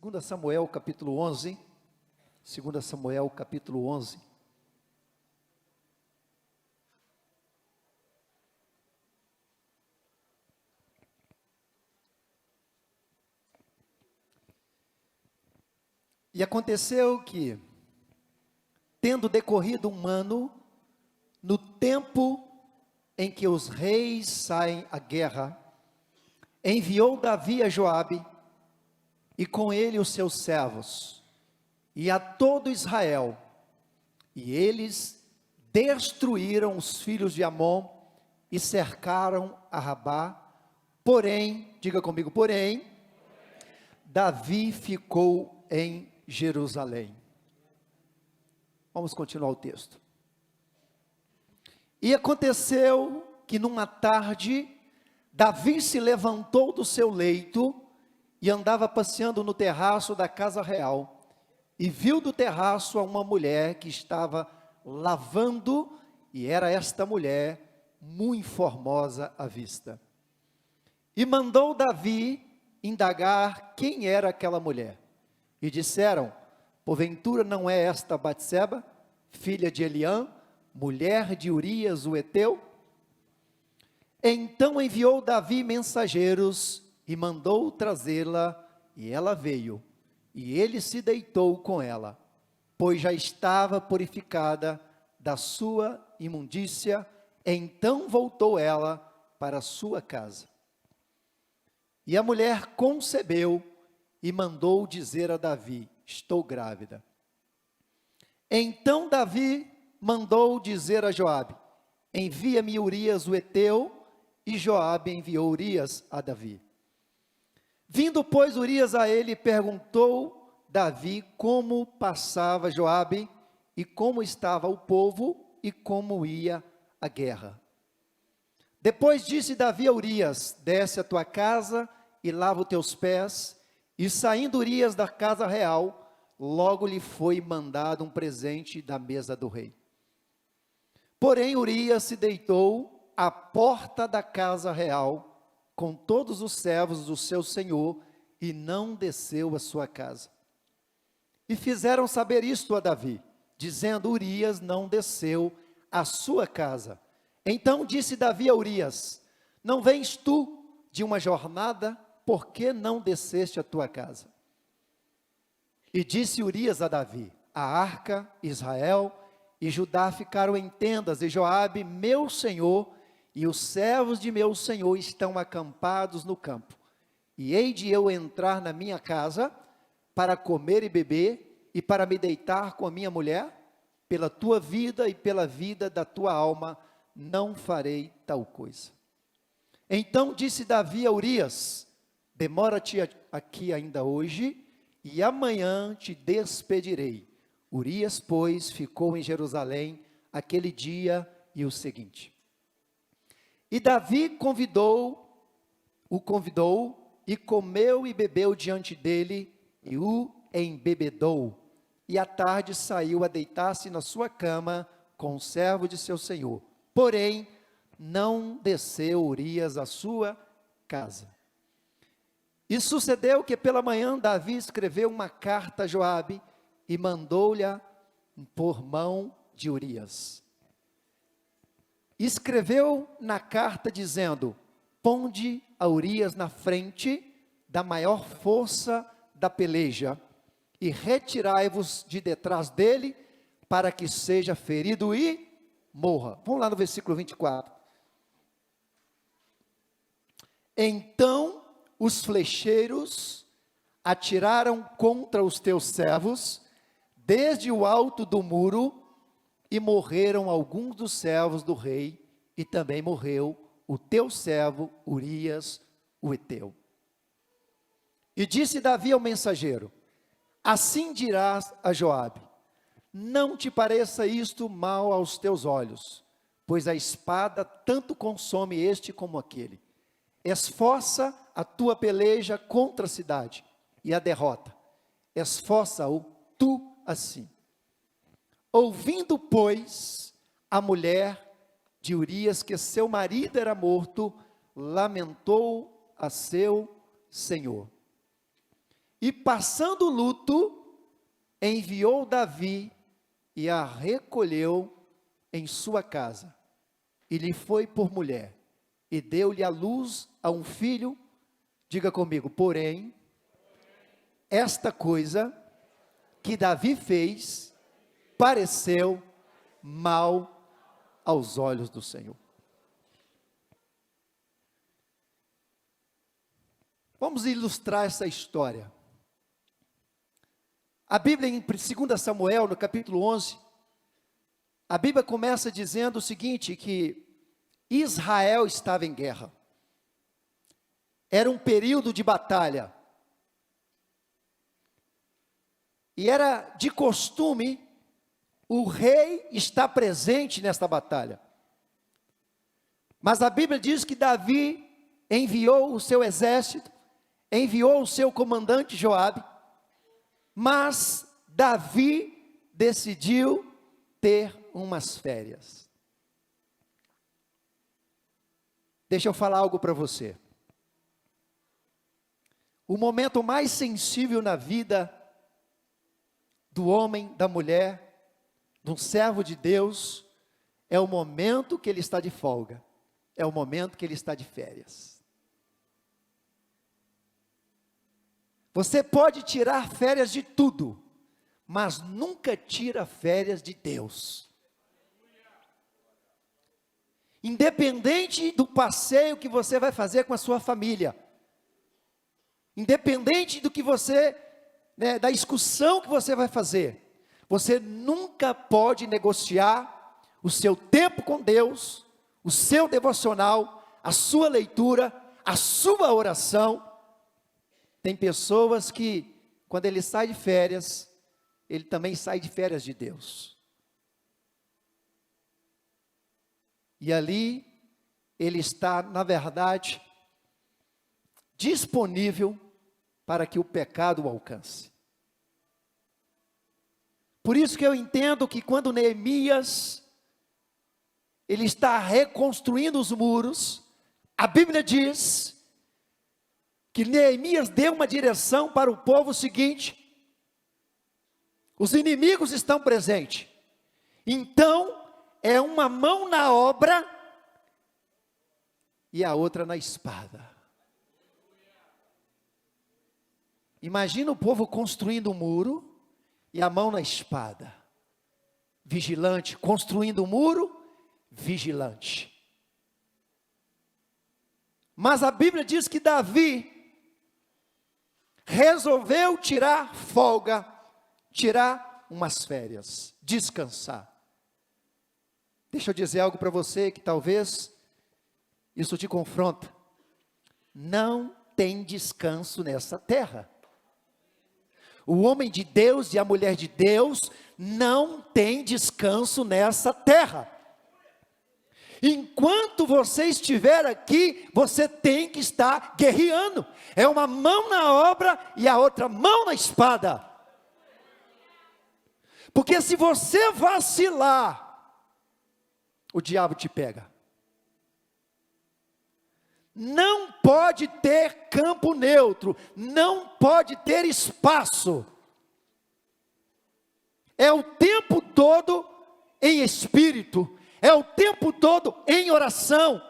2 Samuel capítulo 11, 2 Samuel capítulo 11. E aconteceu que, tendo decorrido um ano, no tempo em que os reis saem à guerra, enviou Davi a Joabe, e com ele os seus servos, e a todo Israel, e eles destruíram os filhos de Amon, e cercaram a Rabá. Porém, diga comigo, porém, Davi ficou em Jerusalém. Vamos continuar o texto. E aconteceu que numa tarde, Davi se levantou do seu leito e andava passeando no terraço da casa real, e viu do terraço a uma mulher que estava lavando, e era esta mulher muito formosa à vista. E mandou Davi indagar quem era aquela mulher. E disseram: porventura não é esta Batseba, filha de Eliã, mulher de Urias o Heteu? Então enviou Davi mensageiros e mandou trazê-la, e ela veio, e ele se deitou com ela, pois já estava purificada da sua imundícia. Então voltou ela para sua casa. E a mulher concebeu e mandou dizer a Davi: estou grávida. Então Davi mandou dizer a Joabe: envia-me Urias o Heteu. E Joabe enviou Urias a Davi. Vindo, pois, Urias a ele, perguntou Davi como passava Joabe, e como estava o povo, e como ia a guerra. Depois disse Davi a Urias: desce a tua casa e lava os teus pés. E saindo Urias da casa real, logo lhe foi mandado um presente da mesa do rei. Porém Urias se deitou à porta da casa real, com todos os servos do seu senhor, e não desceu à sua casa. E fizeram saber isto a Davi, dizendo: Urias não desceu à sua casa. Então disse Davi a Urias: não vens tu de uma jornada? Por que não desceste à tua casa? E disse Urias a Davi: a arca, Israel e Judá ficaram em tendas, e Joabe, meu senhor, e os servos de meu senhor estão acampados no campo. E hei de eu entrar na minha casa para comer e beber, e para me deitar com a minha mulher? Pela tua vida e pela vida da tua alma, não farei tal coisa. Então disse Davi a Urias: demora-te aqui ainda hoje, e amanhã te despedirei. Urias, pois, ficou em Jerusalém aquele dia e o seguinte. E Davi o convidou, e comeu e bebeu diante dele, e o embebedou. E à tarde saiu a deitar-se na sua cama com o servo de seu senhor. Porém, não desceu Urias à sua casa. E sucedeu que pela manhã Davi escreveu uma carta a Joabe, e mandou-lhe por mão de Urias. Escreveu na carta dizendo: ponde a Urias na frente da maior força da peleja, e retirai-vos de detrás dele, para que seja ferido e morra. Vamos lá no versículo 24. Então os flecheiros atiraram contra os teus servos, desde o alto do muro, e morreram alguns dos servos do rei, e também morreu o teu servo Urias o Heteu. E disse Davi ao mensageiro: assim dirás a Joabe: não te pareça isto mal aos teus olhos, pois a espada tanto consome este como aquele. Esforça a tua peleja contra a cidade, e a derrota. Esforça-o tu assim. Ouvindo, pois, a mulher de Urias que seu marido era morto, lamentou a seu senhor. E passando o luto, enviou Davi e a recolheu em sua casa. E lhe foi por mulher, e deu-lhe à luz a um filho. Diga comigo, porém, esta coisa que Davi fez, pareceu mal aos olhos do Senhor. Vamos ilustrar essa história. A Bíblia em 2 Samuel, no capítulo 11, a Bíblia começa dizendo o seguinte, que Israel estava em guerra. Era um período de batalha. E era de costume o rei estar presente nesta batalha. Mas a Bíblia diz que Davi enviou o seu exército, enviou o seu comandante Joabe, mas Davi decidiu ter umas férias. Deixa eu falar algo para você. O momento mais sensível na vida do homem, da mulher, de um servo de Deus, é o momento que ele está de folga, é o momento que ele está de férias. Você pode tirar férias de tudo, mas nunca tira férias de Deus. Independente do passeio que você vai fazer com a sua família, independente do que você, da excursão que você vai fazer, você nunca pode negociar o seu tempo com Deus, o seu devocional, a sua leitura, a sua oração. Tem pessoas que, quando ele sai de férias, ele também sai de férias de Deus. E ali, ele está, na verdade, disponível para que o pecado o alcance. Por isso que eu entendo que quando Neemias, ele está reconstruindo os muros, a Bíblia diz que Neemias deu uma direção para o povo seguinte: os inimigos estão presentes, então é uma mão na obra e a outra na espada. Imagina o povo construindo um muro e a mão na espada, vigilante, construindo um muro, vigilante. Mas a Bíblia diz que Davi resolveu tirar folga, tirar umas férias, descansar. Deixa eu dizer algo para você que talvez isso te confronta. Não tem descanso nessa terra. O homem de Deus e a mulher de Deus não tem descanso nessa terra. Enquanto você estiver aqui, você tem que estar guerreando. É uma mão na obra e a outra mão na espada. Porque se você vacilar, o diabo te pega. Não pode ter campo neutro, não pode ter espaço. É o tempo todo em espírito, é o tempo todo em oração.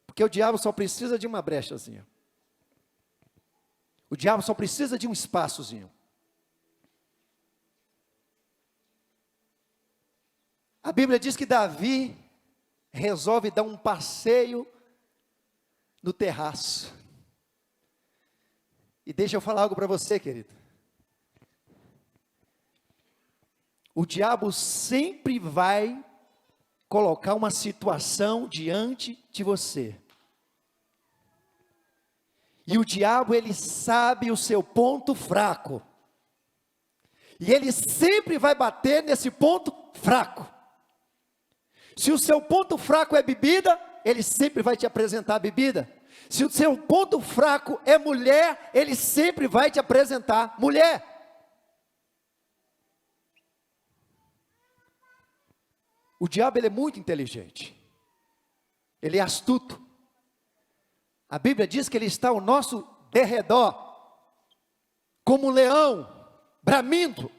Porque o diabo só precisa de uma brechazinha. O diabo só precisa de um espaçozinho. A Bíblia diz que Davi resolve dar um passeio no terraço. E deixa eu falar algo para você, querido. O diabo sempre vai colocar uma situação diante de você. E o diabo, ele sabe o seu ponto fraco. E ele sempre vai bater nesse ponto fraco. Se o seu ponto fraco é bebida, ele sempre vai te apresentar a bebida. Se o seu ponto fraco é mulher, ele sempre vai te apresentar mulher. O diabo, ele é muito inteligente. Ele é astuto. A Bíblia diz que ele está ao nosso derredor. como um leão, bramindo.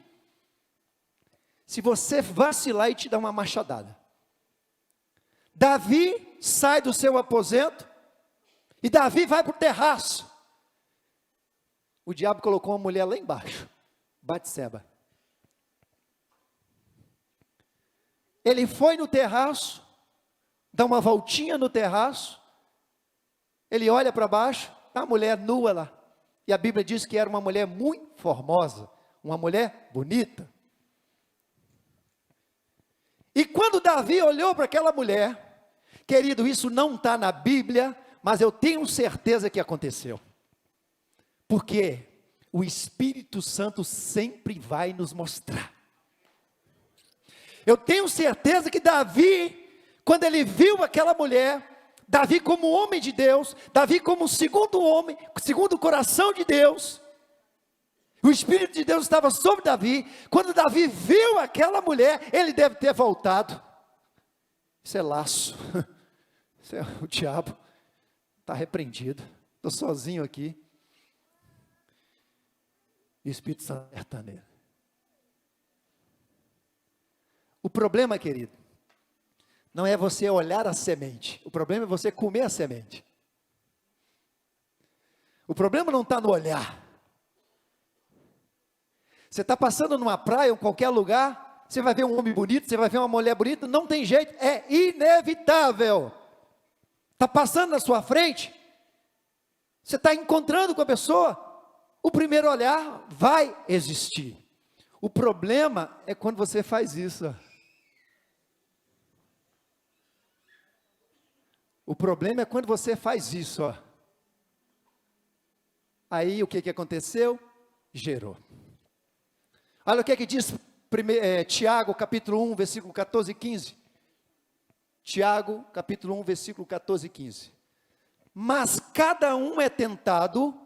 Se você vacilar e te dar uma machadada. Davi sai do seu aposento, e Davi vai para o terraço. O diabo colocou uma mulher lá embaixo, Batseba. Ele foi no terraço, dá uma voltinha no terraço, ele olha para baixo, está a mulher nua lá. E a Bíblia diz que era uma mulher muito formosa, uma mulher bonita. E quando Davi olhou para aquela mulher, querido, isso não está na Bíblia, mas eu tenho certeza que aconteceu. Porque o Espírito Santo sempre vai nos mostrar. Eu tenho certeza que Davi, quando ele viu aquela mulher, Davi como homem de Deus, Davi como segundo homem, segundo o coração de Deus, o Espírito de Deus estava sobre Davi. Quando Davi viu aquela mulher, ele deve ter voltado. Isso é laço. Isso é o diabo. Está repreendido. Estou sozinho aqui. E o Espírito Santo aperta nele. O problema, querido, não é você olhar a semente. O problema é você comer a semente. O problema não está no olhar. Você está passando numa praia ou em qualquer lugar, você vai ver um homem bonito, você vai ver uma mulher bonita, não tem jeito, é inevitável. Está passando na sua frente, você está encontrando com a pessoa, o primeiro olhar vai existir. O problema é quando você faz isso. O problema é quando você faz isso. Aí o que aconteceu? Gerou. Olha o que diz Tiago, capítulo 1, versículo 14 e 15. Tiago, capítulo 1, versículo 14 e 15. Mas cada um é tentado,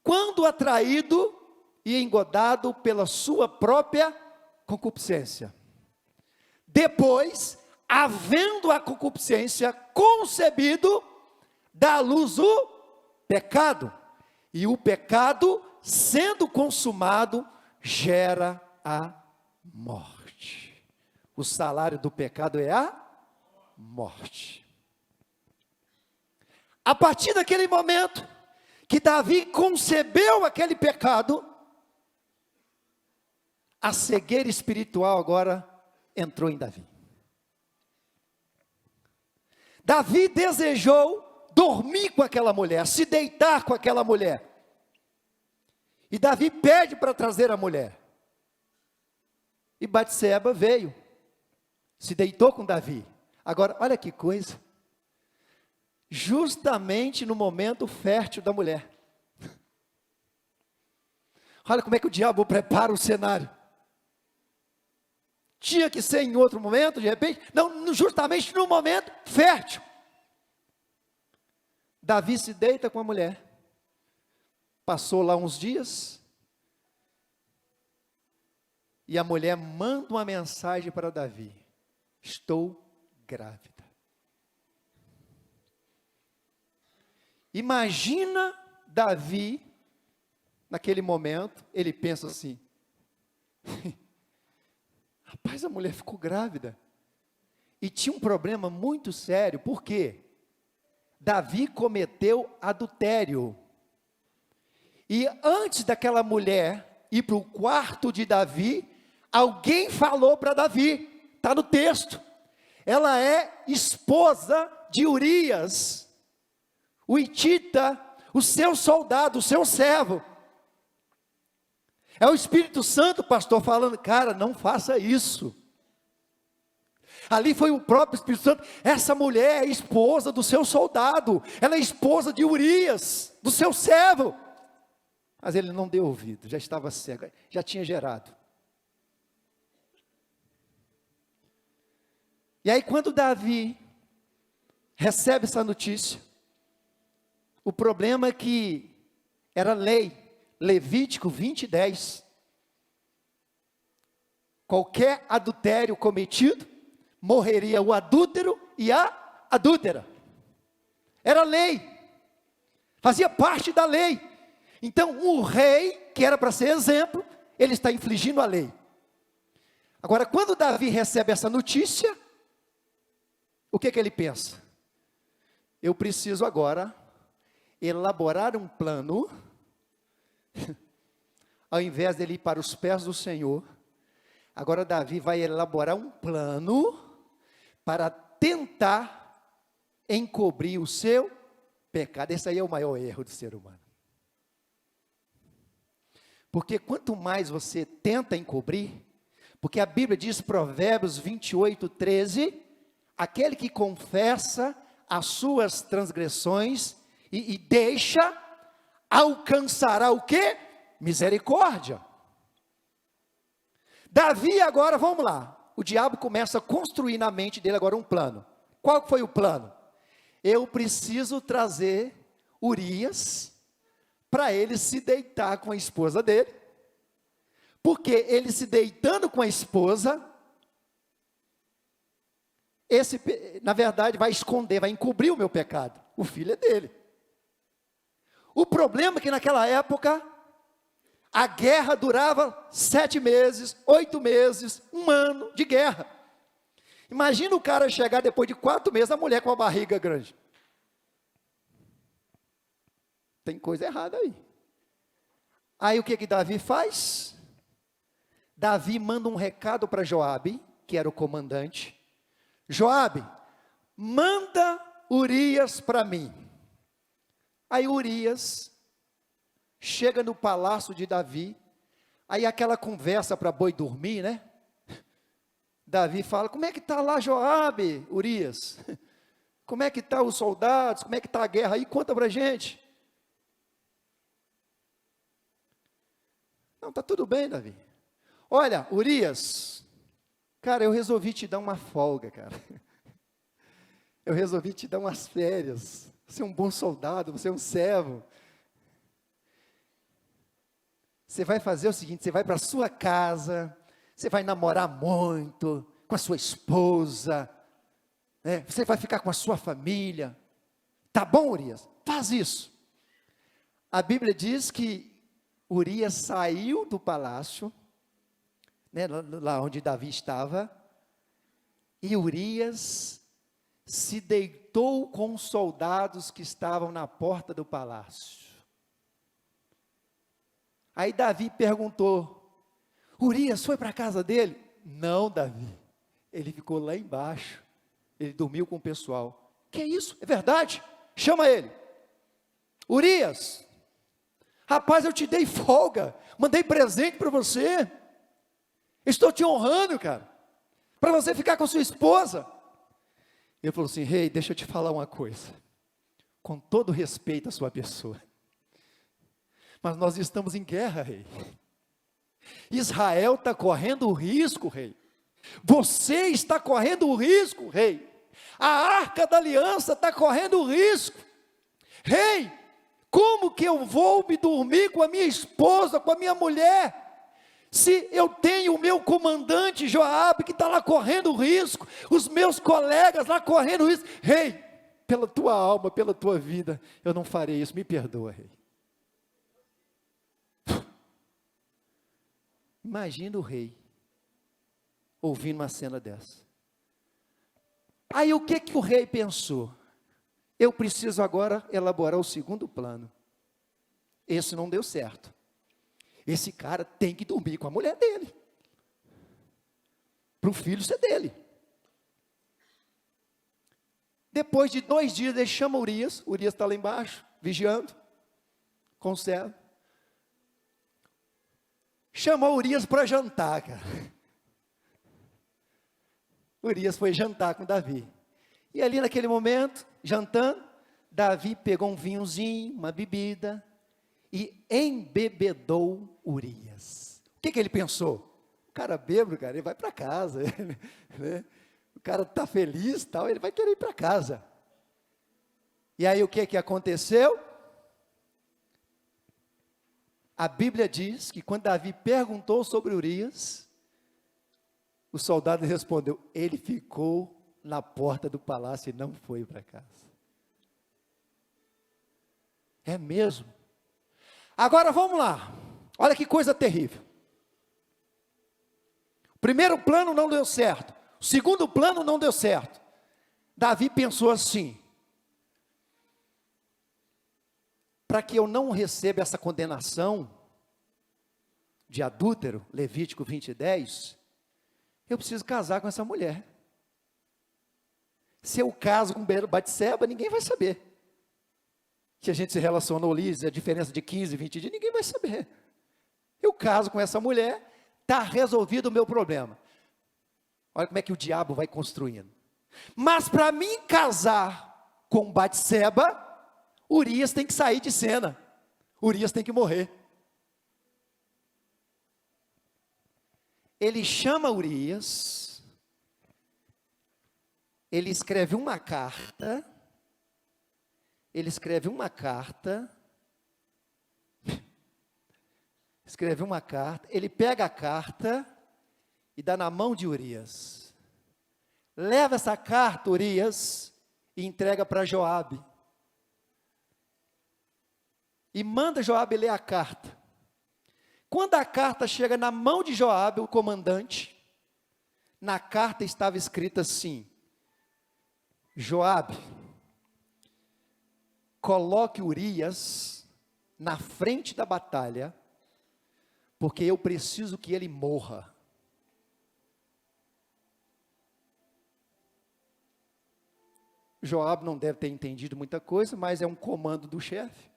quando atraído e engodado pela sua própria concupiscência. Depois, havendo a concupiscência concebido, dá à luz o pecado. E o pecado, sendo consumado, gera a morte. O salário do pecado é a morte. A partir daquele momento que Davi concebeu aquele pecado, a cegueira espiritual agora entrou em Davi. Davi desejou dormir com aquela mulher, se deitar com aquela mulher. E Davi pede para trazer a mulher. E Batseba veio, se deitou com Davi. Agora, olha que coisa. Justamente no momento fértil da mulher. Olha como é que o diabo prepara o cenário. Tinha que ser em outro momento, de repente. Não, justamente no momento fértil. Davi se deita com a mulher. Passou lá uns dias, e a mulher manda uma mensagem para Davi: estou grávida. Imagina Davi, naquele momento, ele pensa assim: rapaz, a mulher ficou grávida. E tinha um problema muito sério, por quê? Davi cometeu adultério. E antes daquela mulher ir para o quarto de Davi, alguém falou para Davi, está no texto, ela é esposa de Urias, o hitita, o seu soldado, o seu servo. É o Espírito Santo, pastor, falando: cara, não faça isso. Ali foi o próprio Espírito Santo. Essa mulher é esposa do seu soldado, ela é esposa de Urias, do seu servo. Mas ele não deu ouvido, já estava cego, já tinha gerado. E aí quando Davi recebe essa notícia, o problema é que era lei, Levítico 20:10. Qualquer adultério cometido, morreria o adúltero e a adúltera. Era lei, fazia parte da lei. Então, o rei, que era para ser exemplo, ele está infligindo a lei. Agora, quando Davi recebe essa notícia, o que ele pensa? Eu preciso agora elaborar um plano, ao invés dele ir para os pés do Senhor. Agora Davi vai elaborar um plano para tentar encobrir o seu pecado. Esse aí é o maior erro do ser humano. Porque quanto mais você tenta encobrir, porque a Bíblia diz, Provérbios 28, 13, aquele que confessa as suas transgressões e deixa, alcançará o quê? Misericórdia. Davi agora, vamos lá, o diabo começa a construir na mente dele agora um plano. Qual foi o plano? Eu preciso trazer Urias para ele se deitar com a esposa dele, porque ele se deitando com a esposa, esse, na verdade, vai esconder, vai encobrir o meu pecado. O filho é dele. O problema é que naquela época, a guerra durava 7 meses, 8 meses, 1 ano de guerra. Imagina o cara chegar depois de 4 meses, a mulher com a barriga grande. Tem coisa errada aí. Aí o que Davi faz? Davi manda um recado para Joabe, que era o comandante. Joabe, manda Urias para mim. Aí Urias chega no palácio de Davi, aí aquela conversa para boi dormir, né? Davi fala, como é que está lá Joabe, Urias? Como é que está os soldados? Como é que está a guerra aí? Conta para a gente. Não, está tudo bem, Davi. Olha, Urias, cara, eu resolvi te dar uma folga, cara. Eu resolvi te dar umas férias. Você é um bom soldado, você é um servo. Você vai fazer o seguinte, você vai para a sua casa, você vai namorar muito com a sua esposa, né? Você vai ficar com a sua família. Tá bom, Urias? Faz isso. A Bíblia diz que Urias saiu do palácio, né, lá onde Davi estava, e Urias se deitou com os soldados que estavam na porta do palácio. Aí Davi perguntou, Urias foi para a casa dele? Não, Davi, ele ficou lá embaixo, ele dormiu com o pessoal. Que é isso? É verdade? Chama ele. Urias, rapaz, eu te dei folga, mandei presente para você, estou te honrando, cara, para você ficar com sua esposa. Ele falou assim, rei, deixa eu te falar uma coisa, com todo respeito à sua pessoa, mas nós estamos em guerra, rei. Israel está correndo o risco, rei. Você está correndo o risco, rei. A arca da aliança está correndo o risco. Rei, como que eu vou me dormir com a minha esposa, com a minha mulher, se eu tenho o meu comandante Joabe, que está lá correndo o risco, os meus colegas lá correndo o risco? Rei, pela tua alma, pela tua vida, eu não farei isso, me perdoa, rei. Imagina o rei, ouvindo uma cena dessa. Aí o que o rei pensou? Eu preciso agora elaborar o segundo plano. Esse não deu certo. Esse cara tem que dormir com a mulher dele, para o filho ser dele. Depois de 2 dias, ele chama Urias está lá embaixo, vigiando, com o servo. Chamou Urias para jantar, cara. Urias foi jantar com Davi. E ali naquele momento, jantando, Davi pegou um vinhozinho, uma bebida, e embebedou Urias. O que ele pensou? O cara bêbado, cara, ele vai para casa, né? O cara está feliz, tal, ele vai querer ir para casa. E aí o que aconteceu? A Bíblia diz que quando Davi perguntou sobre Urias, o soldado respondeu, ele ficou na porta do palácio e não foi para casa. É mesmo? Agora vamos lá. Olha que coisa terrível. O primeiro plano não deu certo. O segundo plano não deu certo. Davi pensou assim: para que eu não receba essa condenação de adúltero, Levítico 20:10, eu preciso casar com essa mulher. Se eu caso com Batseba, ninguém vai saber. Se a gente se relacionou ali, a diferença de 15, 20 dias, ninguém vai saber. Eu caso com essa mulher, está resolvido o meu problema. Olha como é que o diabo vai construindo. Mas para mim casar com Batseba, Urias tem que sair de cena. Urias tem que morrer. Ele chama Urias, ele escreve uma carta, ele pega a carta e dá na mão de Urias. Leva essa carta, Urias, e entrega para Joabe. E manda Joabe ler a carta. Quando a carta chega na mão de Joabe, o comandante, na carta estava escrito assim: Joabe, coloque Urias na frente da batalha, porque eu preciso que ele morra. Joabe não deve ter entendido muita coisa, mas é um comando do chefe.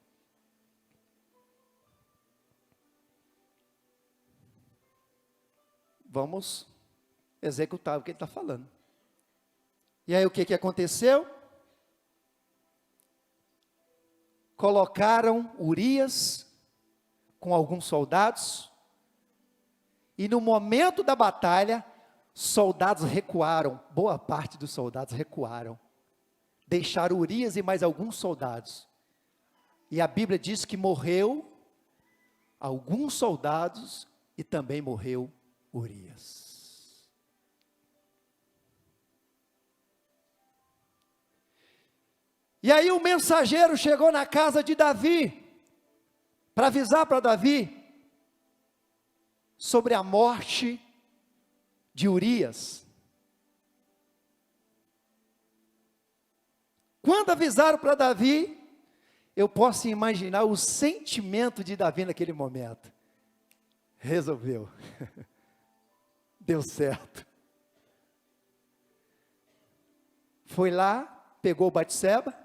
Vamos executar o que ele está falando. E aí o que aconteceu? Colocaram Urias com alguns soldados, e no momento da batalha, soldados recuaram, boa parte dos soldados recuaram, deixaram Urias e mais alguns soldados, e a Bíblia diz que morreu alguns soldados, e também morreu Urias. E aí o mensageiro chegou na casa de Davi, para avisar para Davi, sobre a morte de Urias. Quando avisaram para Davi, eu posso imaginar o sentimento de Davi naquele momento. Resolveu. Deu certo. Foi lá, pegou Batseba,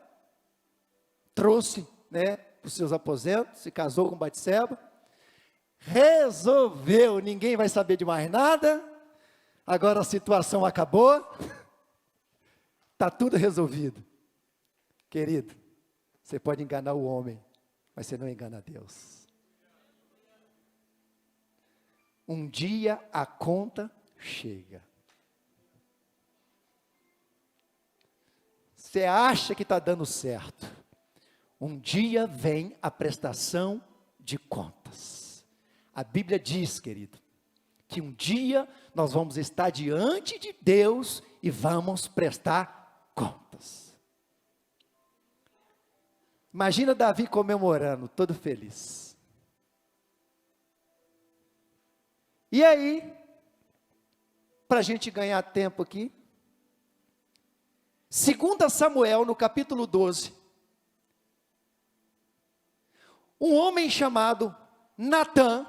trouxe, para os seus aposentos, se casou com Batseba, resolveu, ninguém vai saber de mais nada, agora a situação acabou, está tudo resolvido. Querido, você pode enganar o homem, mas você não engana Deus. Um dia a conta chega. Você acha que está dando certo. Um dia vem a prestação de contas. A Bíblia diz, querido, que um dia nós vamos estar diante de Deus e vamos prestar contas. Imagina Davi comemorando, todo feliz. E aí, para a gente ganhar tempo aqui, 2 Samuel, no capítulo 12, um homem chamado Natã.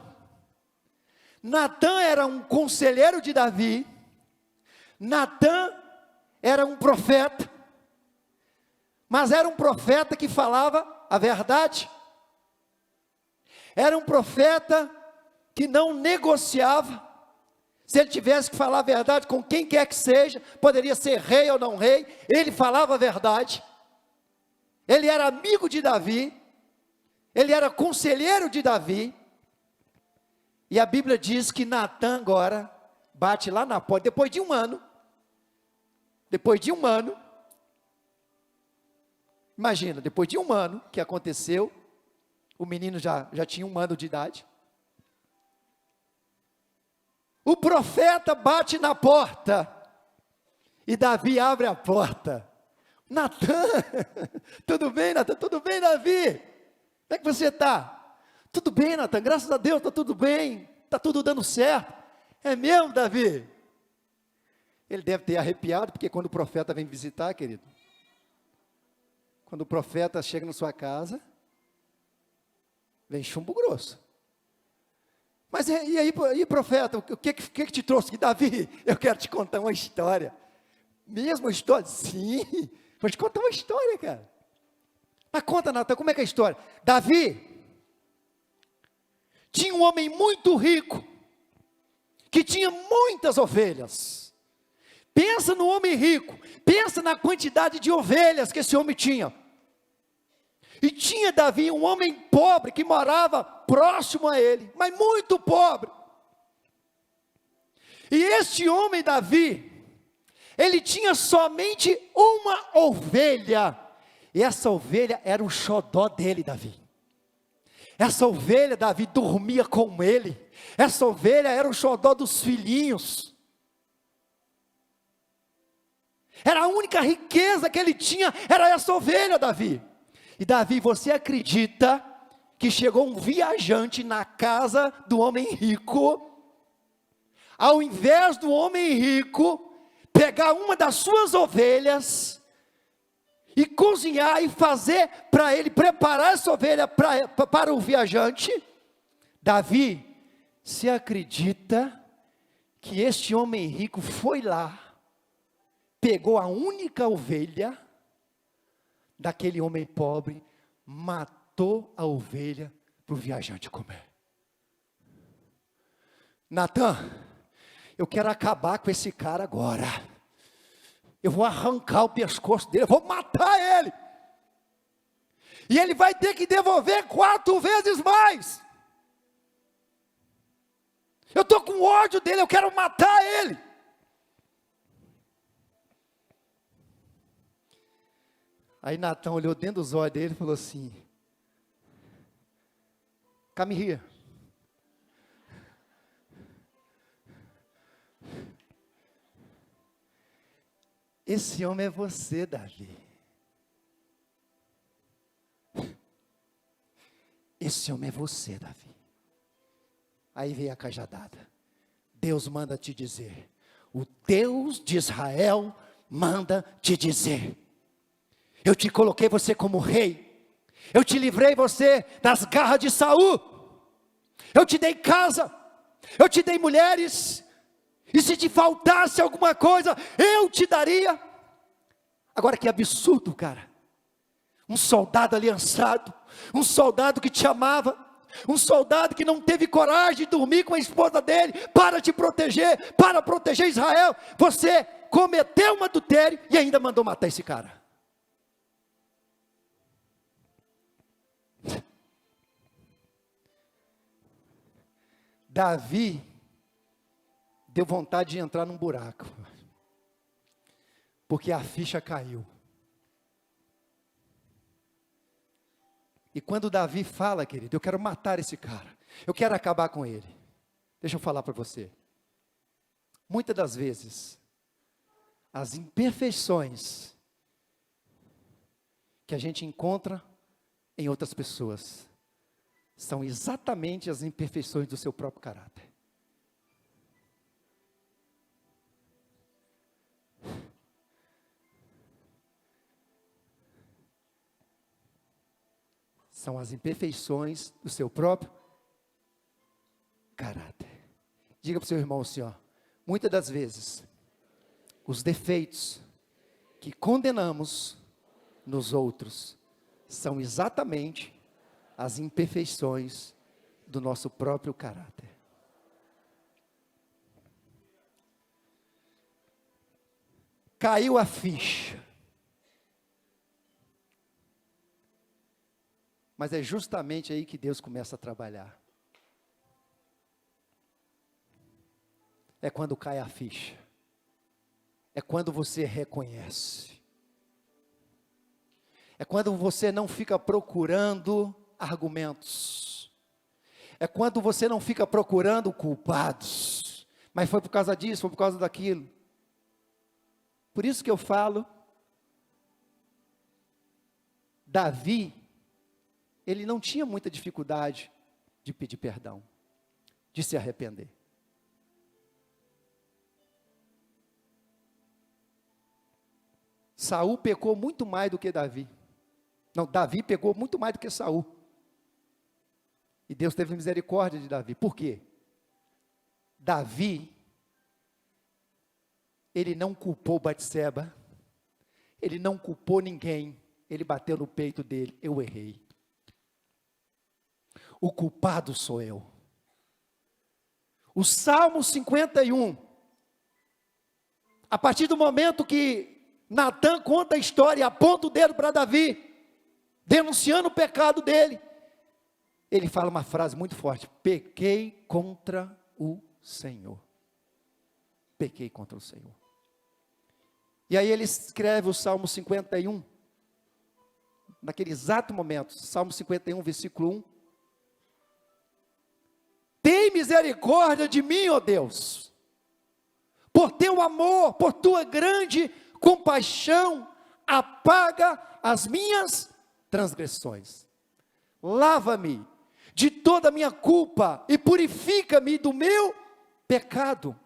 Natã era um conselheiro de Davi. Natã era um profeta, mas era um profeta que falava a verdade. Era um profeta que não negociava. Se ele tivesse que falar a verdade com quem quer que seja, poderia ser rei ou não rei, ele falava a verdade. Ele era amigo de Davi, ele era conselheiro de Davi, e a Bíblia diz que Natã agora bate lá na porta, depois de um ano, imagina, depois de um ano que aconteceu, o menino já tinha 1 ano de idade, o profeta bate na porta, e Davi abre a porta. Natã, tudo bem, Natã? Tudo bem, Davi? Como é que você está? tudo bem, Natan, graças a Deus, está tudo bem, está tudo dando certo. É mesmo, Davi? Ele deve ter arrepiado, porque quando o profeta vem visitar, querido, quando o profeta chega na sua casa, vem chumbo grosso. Mas e aí, profeta, o que te trouxe aqui? Davi, eu quero te contar uma história. Mesmo história? Sim, vou te contar uma história, cara. Mas conta, Natan, como é que é a história? Davi tinha um homem muito rico, que tinha muitas ovelhas. Pensa no homem rico, pensa na quantidade de ovelhas que esse homem tinha. E tinha Davi um homem pobre que morava próximo a ele, mas muito pobre. E este homem Davi, ele tinha somente uma ovelha, e essa ovelha era o xodó dele, Davi. Essa ovelha, Davi dormia com ele, essa ovelha era o xodó dos filhinhos, era a única riqueza que ele tinha, era essa ovelha, Davi. E Davi, você acredita que chegou um viajante na casa do homem rico, ao invés do homem rico pegar uma das suas ovelhas e cozinhar e fazer para ele, preparar essa ovelha para o viajante? Davi, você acredita que este homem rico foi lá, pegou a única ovelha daquele homem pobre, matou a ovelha para o viajante comer? Natan, eu quero acabar com esse cara agora. Eu vou arrancar o pescoço dele, eu vou matar ele. E ele vai ter que devolver 4 vezes mais. Eu estou com ódio dele, eu quero matar ele. Aí Natan olhou dentro dos olhos dele e falou assim: come here. Esse homem é você, Davi. Esse homem é você, Davi. Aí veio a cajadada. Deus manda te dizer, o Deus de Israel manda te dizer: eu te coloquei você como rei, eu te livrei você das garras de Saul, eu te dei casa, eu te dei mulheres, e se te faltasse alguma coisa, eu te daria. Agora que absurdo, cara, um soldado aliançado, um soldado que te amava, um soldado que não teve coragem de dormir com a esposa dele, para te proteger, para proteger Israel, você cometeu um adultério, e ainda mandou matar esse cara. Davi deu vontade de entrar num buraco, porque a ficha caiu. E quando Davi fala, querido, eu quero matar esse cara, eu quero acabar com ele. Deixa eu falar para você. Muitas das vezes, as imperfeições que a gente encontra em outras pessoas são exatamente as imperfeições do seu próprio caráter. São as imperfeições do seu próprio caráter. Diga para o seu irmão assim, ó, muitas das vezes, os defeitos que condenamos nos outros são exatamente as imperfeições do nosso próprio caráter. Caiu a ficha. Mas é justamente aí que Deus começa a trabalhar. É quando cai a ficha. É quando você reconhece. É quando você não fica procurando argumentos. É quando você não fica procurando culpados. Mas foi por causa disso, foi por causa daquilo. Por isso que eu falo, Davi, ele não tinha muita dificuldade de pedir perdão, de se arrepender. Saul pecou muito mais do que Davi. Não, Davi pecou muito mais do que Saul. E Deus teve misericórdia de Davi. Por quê? Davi, ele não culpou Batseba, ele não culpou ninguém, ele bateu no peito dele: eu errei. O culpado sou eu. O Salmo 51, a partir do momento que Natan conta a história e aponta o dedo para Davi, denunciando o pecado dele, ele fala uma frase muito forte: pequei contra o Senhor. Pequei contra o Senhor. E aí ele escreve o Salmo 51, naquele exato momento, Salmo 51, versículo 1. Tem misericórdia de mim, ó Deus, por teu amor, por tua grande compaixão, apaga as minhas transgressões. Lava-me de toda a minha culpa e purifica-me do meu pecado,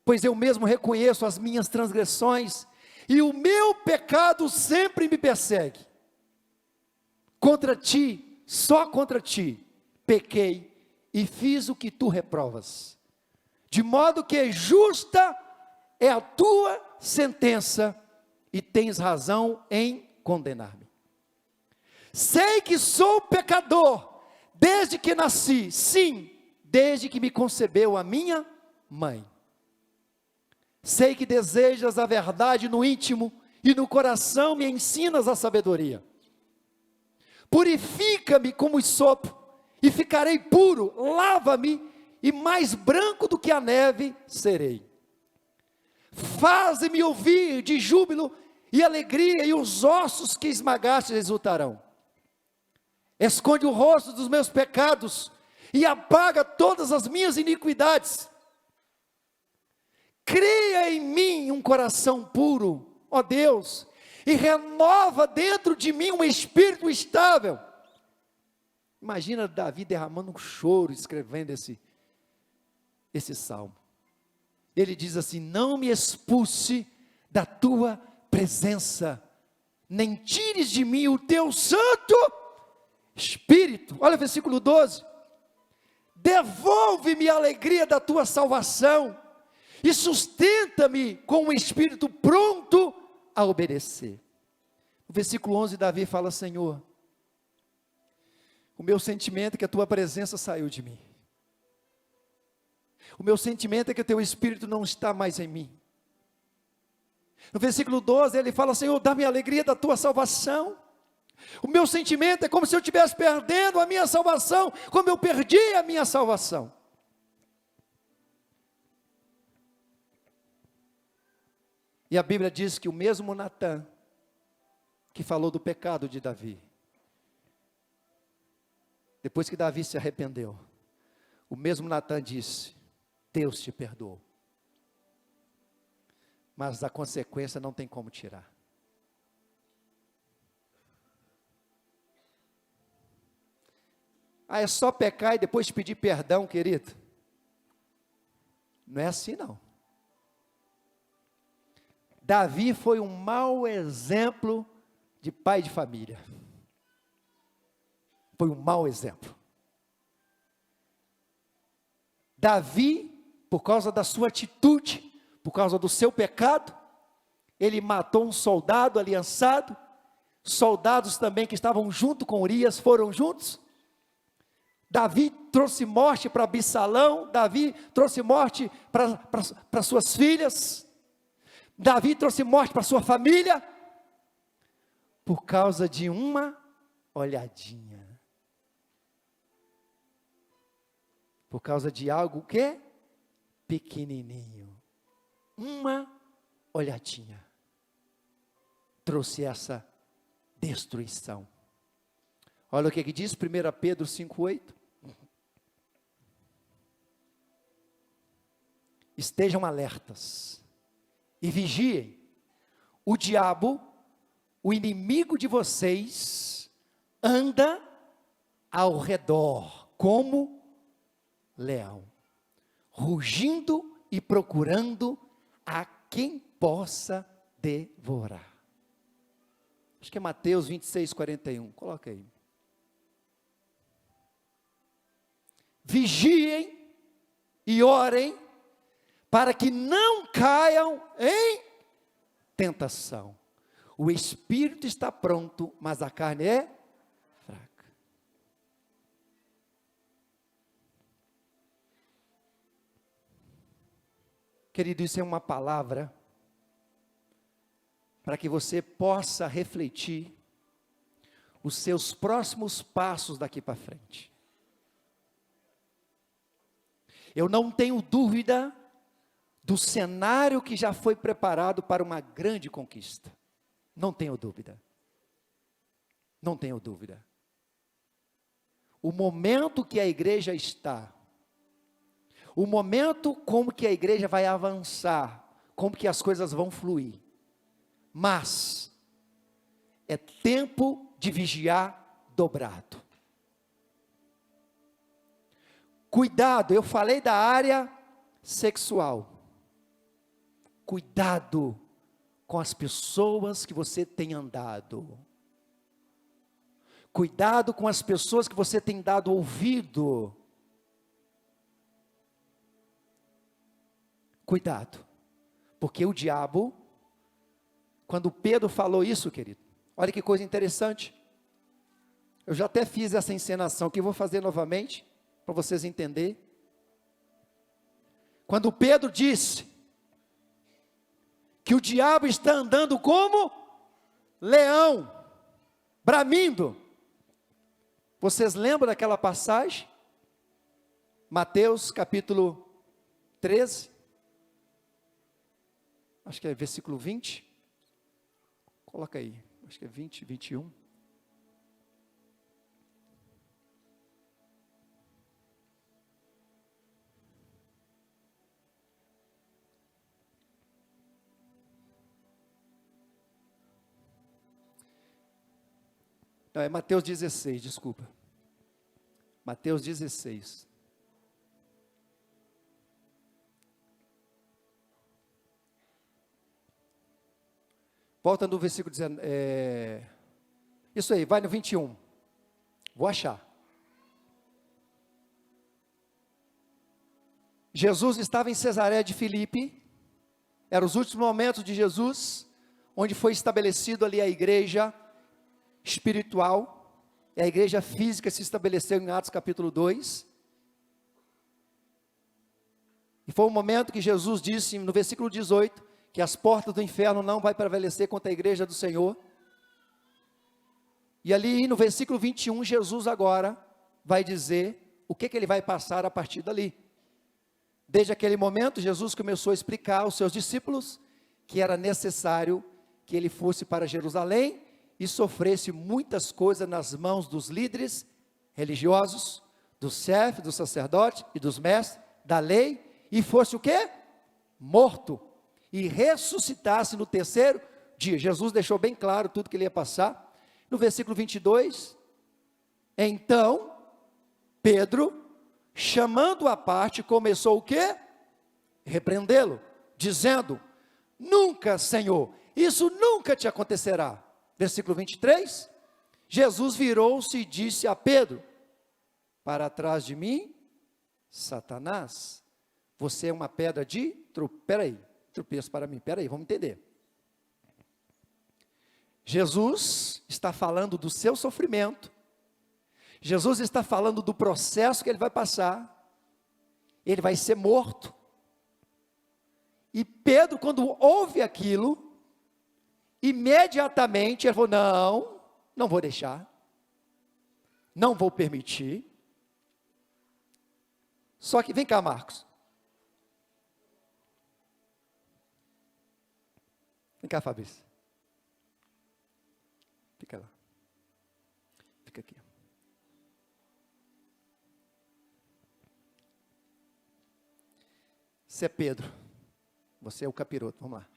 pois eu mesmo reconheço as minhas transgressões e o meu pecado sempre me persegue. Contra ti, só contra ti, pequei e fiz o que tu reprovas, de modo que justa é a tua sentença e tens razão em condenar-me. Sei que sou pecador desde que nasci, sim, desde que me concebeu a minha mãe. Sei que desejas a verdade no íntimo e no coração me ensinas a sabedoria. Purifica-me como sopo e ficarei puro, lava-me e mais branco do que a neve serei. Faze-me ouvir de júbilo e alegria, e os ossos que esmagaste exultarão. Esconde o rosto dos meus pecados e apaga todas as minhas iniquidades. Cria em mim um coração puro, ó Deus, e renova dentro de mim um espírito estável. Imagina Davi derramando um choro, escrevendo esse salmo. Ele diz assim: não me expulse da tua presença, nem tires de mim o teu santo Espírito. Olha o versículo 12. Devolve-me a alegria da tua salvação e sustenta-me com um espírito pronto a obedecer. No versículo 11, Davi fala: Senhor, o meu sentimento é que a tua presença saiu de mim. O meu sentimento é que o teu espírito não está mais em mim. No versículo 12 ele fala: Senhor, dá-me a alegria da tua salvação. O meu sentimento é como se eu estivesse perdendo a minha salvação, como eu perdi a minha salvação. E a Bíblia diz que o mesmo Natan, que falou do pecado de Davi, depois que Davi se arrependeu, o mesmo Natan disse: Deus te perdoou, mas a consequência não tem como tirar. Ah, é só pecar e depois pedir perdão, querido? Não é assim não. Davi foi um mau exemplo de pai de família. Foi um mau exemplo. Davi, por causa da sua atitude, por causa do seu pecado, ele matou um soldado aliançado. Soldados também que estavam junto com Urias foram juntos. Davi trouxe morte para Absalão. Davi trouxe morte para suas filhas. Davi trouxe morte para sua família, por causa de uma olhadinha. Por causa de algo que? Pequenininho. Uma olhadinha trouxe essa destruição. Olha o que diz 1 Pedro 5,8. Estejam alertas e vigiem. O diabo, o inimigo de vocês, anda ao redor, como leão, rugindo e procurando a quem possa devorar. Acho que é Mateus 26, 41. Coloca aí. Vigiem e orem para que não caiam em tentação. O espírito está pronto, mas a carne é fraca. Querido, isso é uma palavra para que você possa refletir os seus próximos passos daqui para frente. Eu não tenho dúvida do cenário que já foi preparado para uma grande conquista. Não tenho dúvida. Não tenho dúvida. O momento que a igreja está, o momento como que a igreja vai avançar, como que as coisas vão fluir. Mas é tempo de vigiar dobrado. Cuidado, eu falei da área sexual. Cuidado com as pessoas que você tem andado. Cuidado com as pessoas que você tem dado ouvido. Cuidado, porque o diabo, quando Pedro falou isso, querido, olha que coisa interessante. Eu já até fiz essa encenação que vou fazer novamente, para vocês entenderem. Quando Pedro disse que o diabo está andando como leão, bramindo. Vocês lembram daquela passagem? Mateus capítulo 13, acho que é versículo 20, coloca aí, acho que é 20, 21. Não, é Mateus 16, desculpa. Mateus 16. Volta no versículo 19. Isso aí, vai no 21. Vou achar. Jesus estava em Cesareia de Filipe. Eram os últimos momentos de Jesus, onde foi estabelecido ali a igreja espiritual, e a igreja física se estabeleceu em Atos capítulo 2, e foi um momento que Jesus disse no versículo 18, que as portas do inferno não vai prevalecer contra a igreja do Senhor, e ali no versículo 21, Jesus agora vai dizer, o que ele vai passar a partir dali. Desde aquele momento, Jesus começou a explicar aos seus discípulos, que era necessário que ele fosse para Jerusalém, e sofresse muitas coisas nas mãos dos líderes religiosos, dos chefes, dos sacerdotes e dos mestres da lei, e fosse o quê? Morto, e ressuscitasse no terceiro dia. Jesus deixou bem claro tudo que ele ia passar. No versículo 22, então, Pedro, chamando à parte, começou o quê? Repreendê-lo, dizendo, nunca, Senhor, isso nunca te acontecerá. Versículo 23, Jesus virou-se e disse a Pedro, para trás de mim, Satanás, você é uma pedra de tropeço para mim, vamos entender. Jesus está falando do seu sofrimento, Jesus está falando do processo que ele vai passar, ele vai ser morto, e Pedro, quando ouve aquilo, imediatamente ele falou, não vou deixar, não vou permitir. Só que, vem cá, Marcos, vem cá, Fabrício, fica lá, fica aqui. Você é Pedro, você é o capiroto, vamos lá.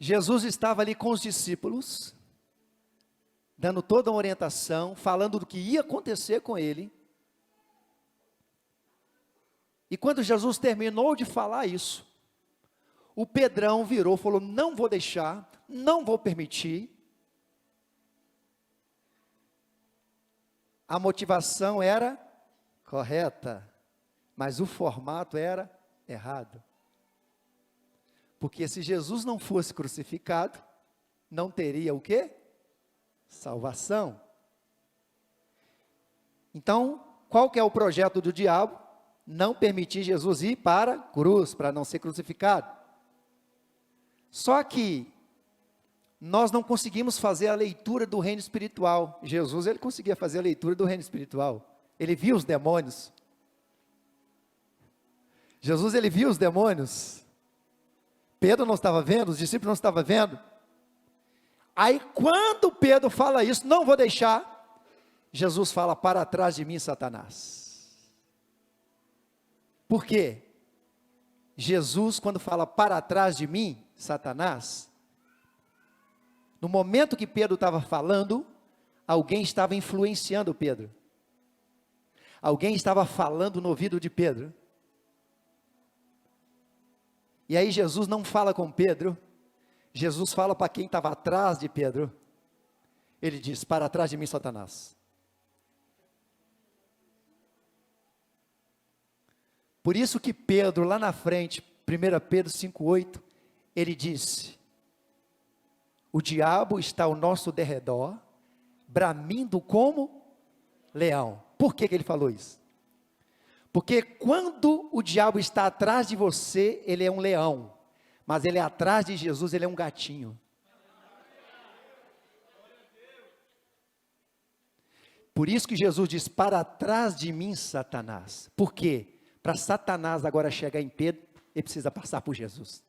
Jesus estava ali com os discípulos, dando toda uma orientação, falando do que ia acontecer com ele. E quando Jesus terminou de falar isso, o Pedrão virou e falou: não vou deixar, não vou permitir. A motivação era correta, mas o formato era errado. Porque se Jesus não fosse crucificado, não teria o quê? Salvação. Então, qual que é o projeto do diabo? Não permitir Jesus ir para a cruz, para não ser crucificado. Só que nós não conseguimos fazer a leitura do reino espiritual. Jesus, ele conseguia fazer a leitura do reino espiritual. Ele viu os demônios. Jesus, ele viu os demônios. Pedro não estava vendo, os discípulos não estavam vendo. Aí quando Pedro fala isso, não vou deixar, Jesus fala: para trás de mim, Satanás. Por quê? Jesus, quando fala para trás de mim, Satanás, no momento que Pedro estava falando, alguém estava influenciando Pedro. Alguém estava falando no ouvido de Pedro. E aí Jesus não fala com Pedro, Jesus fala para quem estava atrás de Pedro. Ele diz: para trás de mim, Satanás. Por isso que Pedro, lá na frente, 1 Pedro 5,8, ele disse: o diabo está ao nosso derredor, bramindo como leão. Por que ele falou isso? Porque quando o diabo está atrás de você, ele é um leão, mas ele é atrás de Jesus, ele é um gatinho. Por isso que Jesus diz: para trás de mim, Satanás. Por quê? Para Satanás agora chegar em Pedro, ele precisa passar por Jesus.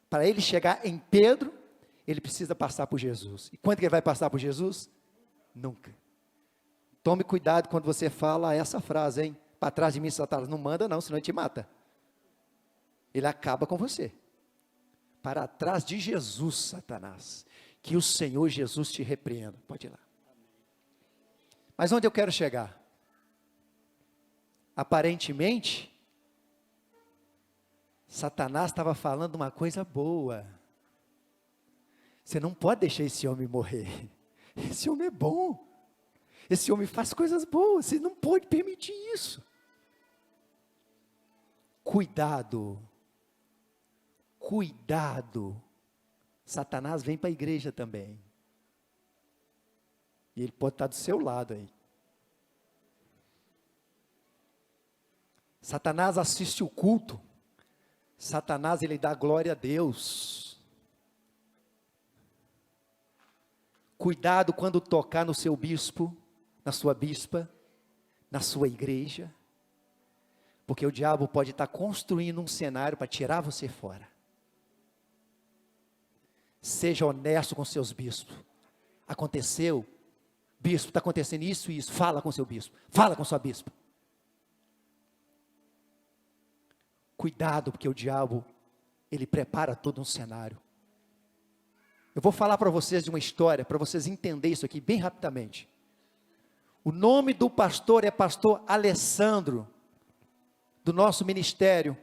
Para ele chegar em Pedro, ele precisa passar por Jesus. E quando que ele vai passar por Jesus? Nunca. Tome cuidado quando você fala essa frase, hein? Para trás de mim, Satanás. Não manda não, senão ele te mata. Ele acaba com você. Para trás de Jesus, Satanás. Que o Senhor Jesus te repreenda. Pode ir lá. Mas onde eu quero chegar? Aparentemente, Satanás estava falando uma coisa boa. Você não pode deixar esse homem morrer. Esse homem é bom. Esse homem faz coisas boas. Você não pode permitir isso. Cuidado. Cuidado. Satanás vem para a igreja também. E ele pode estar do seu lado aí. Satanás assiste o culto. Satanás, ele dá glória a Deus. Cuidado quando tocar no seu bispo, na sua bispa, na sua igreja. Porque o diabo pode estar construindo um cenário para tirar você fora. Seja honesto com seus bispos. Aconteceu? Bispo, está acontecendo isso e isso. Fala com seu bispo. Fala com sua bispa. Cuidado, porque o diabo, ele prepara todo um cenário. Eu vou falar para vocês de uma história, para vocês entenderem isso aqui bem rapidamente. O nome do pastor é pastor Alessandro, do nosso ministério,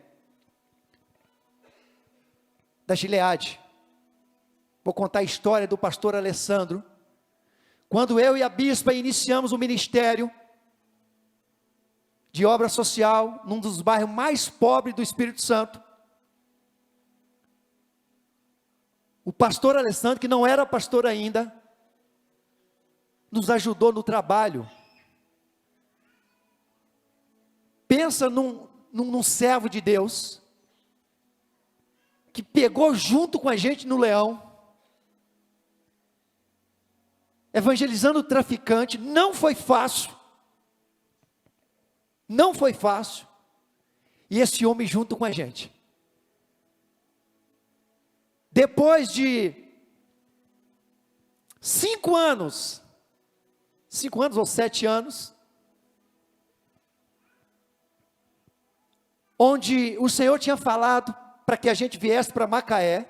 da Gileade. Vou contar a história do pastor Alessandro. Quando eu e a bispa iniciamos o ministério de obra social, num dos bairros mais pobres do Espírito Santo, o pastor Alessandro, que não era pastor ainda, nos ajudou no trabalho. Pensa num servo de Deus, que pegou junto com a gente no Leão, evangelizando o traficante. Não foi fácil. Não foi fácil. E esse homem junto com a gente. Depois de 5 anos ou 7 anos, onde o Senhor tinha falado para que a gente viesse para Macaé.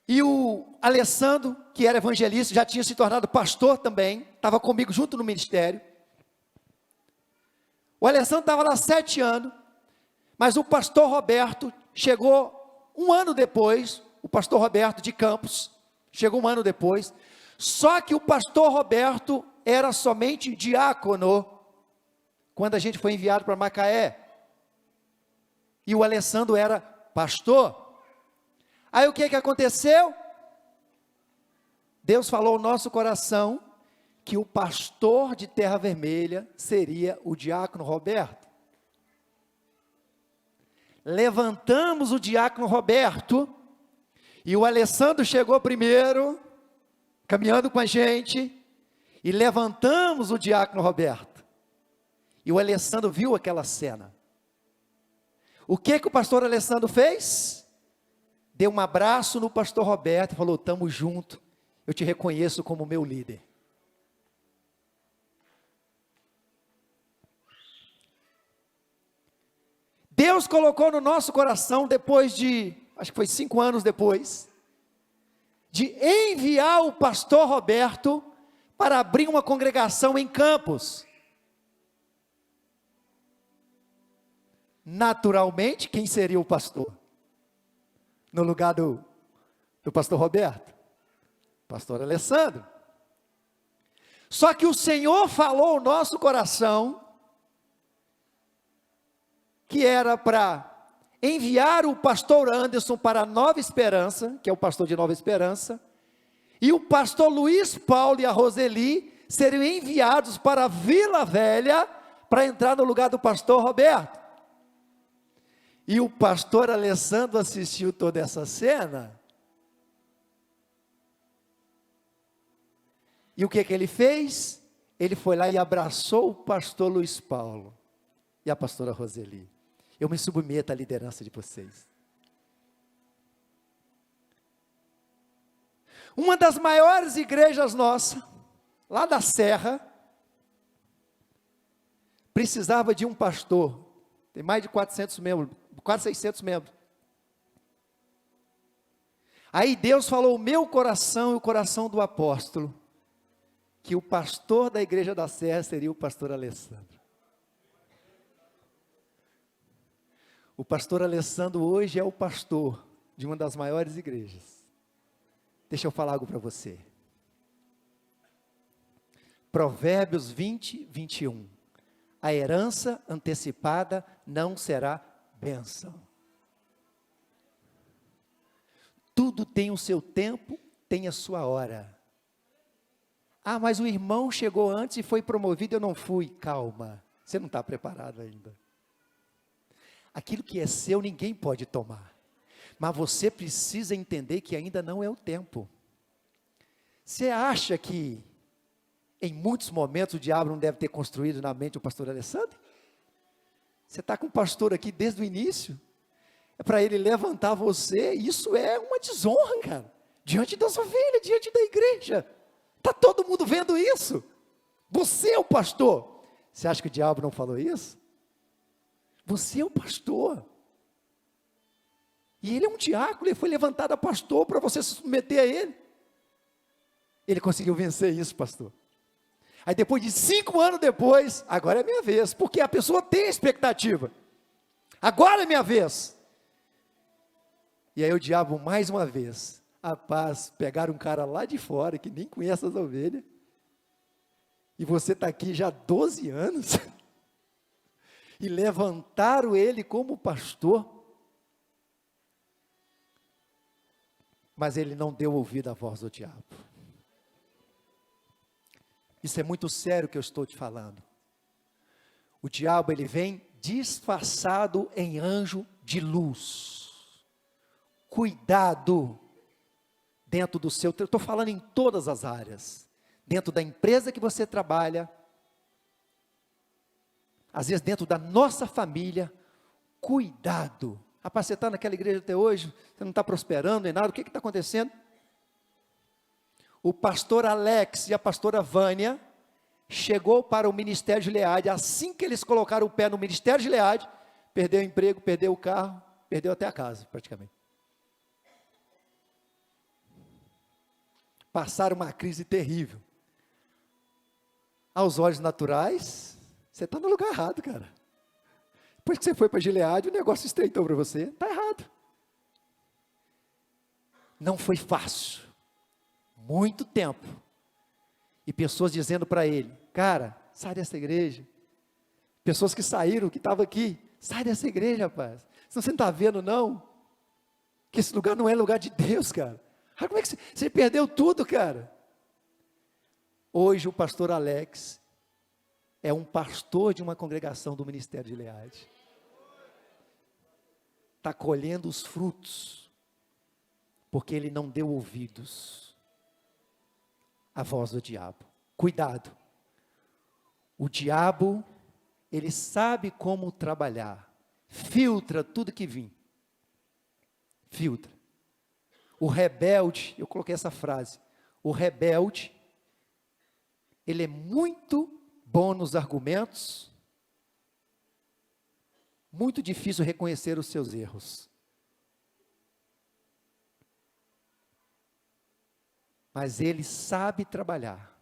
E o Alessandro, que era evangelista, já tinha se tornado pastor também, estava comigo junto no ministério. O Alessandro estava lá 7 anos, mas o pastor Roberto chegou 1 ano depois, o pastor Roberto de Campos, chegou 1 ano depois, só que o pastor Roberto era somente diácono, quando a gente foi enviado para Macaé, e o Alessandro era pastor. Aí o que aconteceu? Deus falou ao nosso coração, que o pastor de Terra Vermelha seria o diácono Roberto. Levantamos o diácono Roberto, e o Alessandro chegou primeiro, caminhando com a gente, e levantamos o diácono Roberto. E o Alessandro viu aquela cena. O que o pastor Alessandro fez? Deu um abraço no pastor Roberto e falou: estamos juntos, eu te reconheço como meu líder. Deus colocou no nosso coração, depois de, acho que foi 5 anos depois, de enviar o pastor Roberto para abrir uma congregação em Campos. Naturalmente, quem seria o pastor? No lugar do pastor Roberto? Pastor Alessandro. Só que o Senhor falou ao nosso coração, que era para enviar o pastor Anderson para Nova Esperança, que é o pastor de Nova Esperança, e o pastor Luiz Paulo e a Roseli seriam enviados para Vila Velha, para entrar no lugar do pastor Roberto. E o pastor Alessandro assistiu toda essa cena, e o que ele fez? Ele foi lá e abraçou o pastor Luiz Paulo e a pastora Roseli. Eu me submeto à liderança de vocês. Uma das maiores igrejas nossa, lá da Serra, precisava de um pastor. Tem mais de 400 membros, quase 600 membros. Aí Deus falou o meu coração e o coração do apóstolo, que o pastor da igreja da Serra seria o pastor Alessandro. O pastor Alessandro hoje é o pastor de uma das maiores igrejas. Deixa eu falar algo para você. Provérbios 20, 21. A herança antecipada não será bênção. Tudo tem o seu tempo, tem a sua hora. Ah, mas o irmão chegou antes e foi promovido, eu não fui. Calma, você não está preparado ainda. Aquilo que é seu ninguém pode tomar, mas você precisa entender que ainda não é o tempo. Você acha que em muitos momentos o diabo não deve ter construído na mente o pastor Alessandro? Você está com o pastor aqui desde o início, é para ele levantar você. Isso é uma desonra, cara, diante das ovelhas, diante da igreja. Está todo mundo vendo isso. Você é o pastor. Você acha que o diabo não falou isso? Você é o pastor, e ele é um diácono, ele foi levantado a pastor para você se submeter a ele. Ele conseguiu vencer isso, pastor. Aí depois de 5 anos depois, agora é minha vez, porque a pessoa tem expectativa, agora é minha vez. E aí o diabo mais uma vez, rapaz, pegaram um cara lá de fora, que nem conhece as ovelhas, e você está aqui já há 12 anos, e levantaram ele como pastor, mas ele não deu ouvido à voz do diabo. Isso é muito sério que eu estou te falando. O diabo, ele vem disfarçado em anjo de luz. Cuidado dentro do seu, eu estou falando em todas as áreas, dentro da empresa que você trabalha, às vezes dentro da nossa família. Cuidado. Rapaz, você está naquela igreja até hoje, você não está prosperando nem nada, o que está acontecendo? O pastor Alex e a pastora Vânia chegou para o ministério de Gileade. Assim que eles colocaram o pé no ministério de Gileade, perdeu o emprego, perdeu o carro, perdeu até a casa, praticamente. Passaram uma crise terrível. Aos olhos naturais, você está no lugar errado, cara. Depois que você foi para Gileade, o negócio estreitou para você. Está errado. Não foi fácil. Muito tempo. E pessoas dizendo para ele, cara, sai dessa igreja. Pessoas que saíram, que estavam aqui, sai dessa igreja, rapaz. Você não está vendo, não? Que esse lugar não é lugar de Deus, cara. Ah, como é que você perdeu tudo, cara? Hoje o pastor Alex é um pastor de uma congregação do Ministério de Gileade. Está colhendo os frutos, porque ele não deu ouvidos à voz do diabo. Cuidado, o diabo, ele sabe como trabalhar, filtra tudo que vem, filtra. O rebelde, eu coloquei essa frase, o rebelde, ele é muito bom nos argumentos, muito difícil reconhecer os seus erros. Mas ele sabe trabalhar.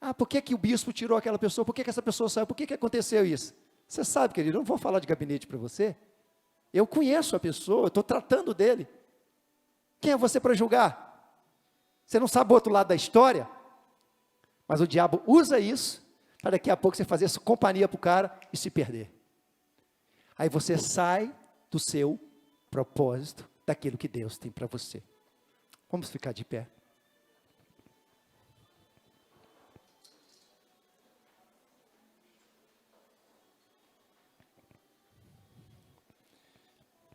Ah, por que o bispo tirou aquela pessoa? Por que essa pessoa saiu? Por que aconteceu isso? Você sabe, querido, eu não vou falar de gabinete para você. Eu conheço a pessoa, eu estou tratando dele. Quem é você para julgar? Você não sabe o outro lado da história? Mas o diabo usa isso, para daqui a pouco você fazer essa companhia para o cara e se perder. Aí você sai do seu propósito, daquilo que Deus tem para você. Vamos ficar de pé.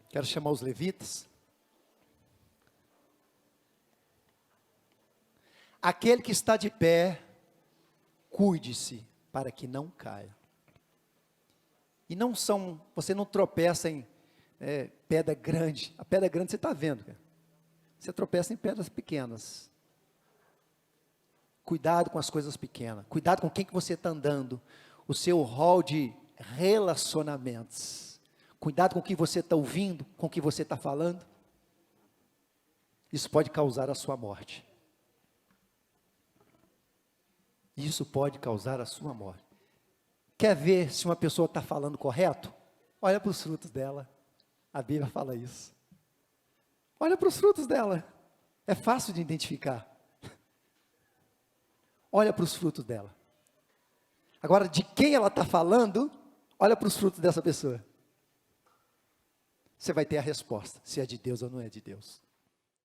Quero chamar os levitas. Aquele que está de pé, cuide-se para que não caia. E você não tropeça em pedra grande. A pedra grande você está vendo, cara. Você tropeça em pedras pequenas. Cuidado com as coisas pequenas. Cuidado com quem que você está andando. O seu rol de relacionamentos. Cuidado com o que você está ouvindo, com o que você está falando. Isso pode causar a sua morte. Isso pode causar a sua morte. Quer ver se uma pessoa está falando correto? Olha para os frutos dela. A Bíblia fala isso. Olha para os frutos dela. É fácil de identificar. Olha para os frutos dela. Agora, de quem ela está falando, olha para os frutos dessa pessoa. Você vai ter a resposta, se é de Deus ou não é de Deus.